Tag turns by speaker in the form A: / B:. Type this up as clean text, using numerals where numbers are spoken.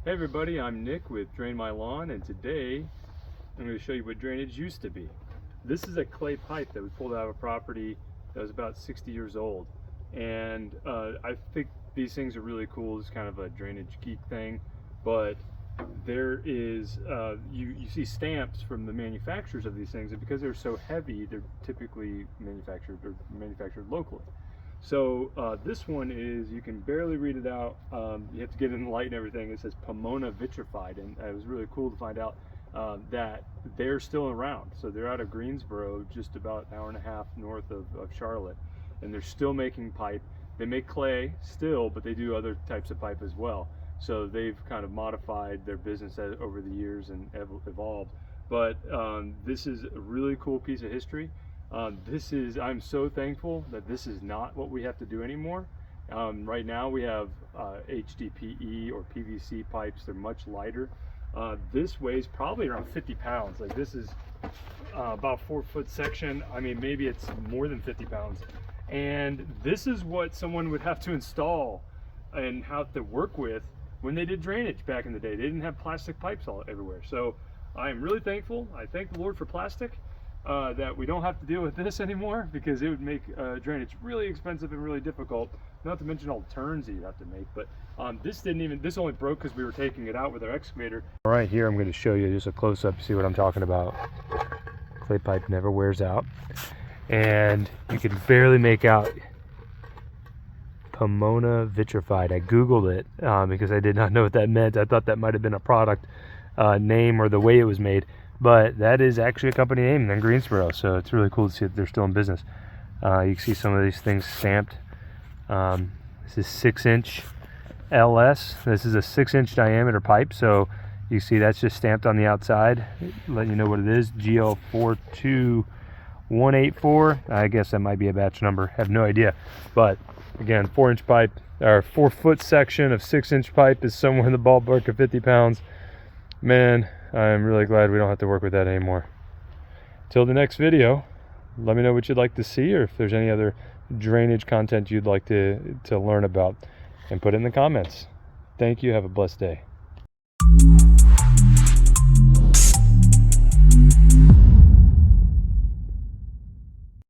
A: Hey everybody, I'm Nick with Drain My Lawn, and today I'm going to show you what drainage used to be. This is a clay pipe that we pulled out of a property that was about 60 years old, and I think these things are really cool. It's kind of a drainage geek thing, but there is you see stamps from the manufacturers of these things, and because they're so heavy, they're typically manufactured locally. So this one is, you can barely read it out. You have to get in the light and everything. It says Pamona Vitrified, and it was really cool to find out that they're still around. So they're out of Greensboro, just about an hour and a half north of Charlotte, and they're still making pipe. They make clay still, but they do other types of pipe as well. So they've kind of modified their business over the years and evolved. But this is a really cool piece of history. I'm so thankful that this is not what we have to do anymore. Right now we have HDPE or PVC pipes. They're much lighter. This weighs probably around 50 pounds. Like, this is about 4-foot section. I mean, maybe it's more than 50 pounds. And this is what someone would have to install and have to work with when they did drainage back in the day. They didn't have plastic pipes everywhere. So I am really thankful. I thank the Lord for plastic. That we don't have to deal with this anymore, because it would make drainage really expensive and really difficult, not to mention all the turns that you have to make. But this only broke because we were taking it out with our excavator. All right, here I'm going to show you just a close-up, see what I'm talking about. Clay pipe never wears out, and you can barely make out Pamona Vitrified. I googled it because I did not know what that meant. I thought that might have been a product name or the way it was made. But that is actually a company name in Greensboro, so it's really cool to see that they're still in business. You can see some of these things stamped. This is 6-inch LS. This is a 6-inch diameter pipe, so you see that's just stamped on the outside, letting you know what it is. GL42184. I guess that might be a batch number. Have no idea. But again, 4-inch pipe, or 4-foot section of 6-inch pipe is somewhere in the ballpark of 50 pounds. Man, I'm really glad we don't have to work with that anymore. Till the next video, let me know what you'd like to see, or if there's any other drainage content you'd like to learn about, and put it in the comments. Thank you. Have a blessed day.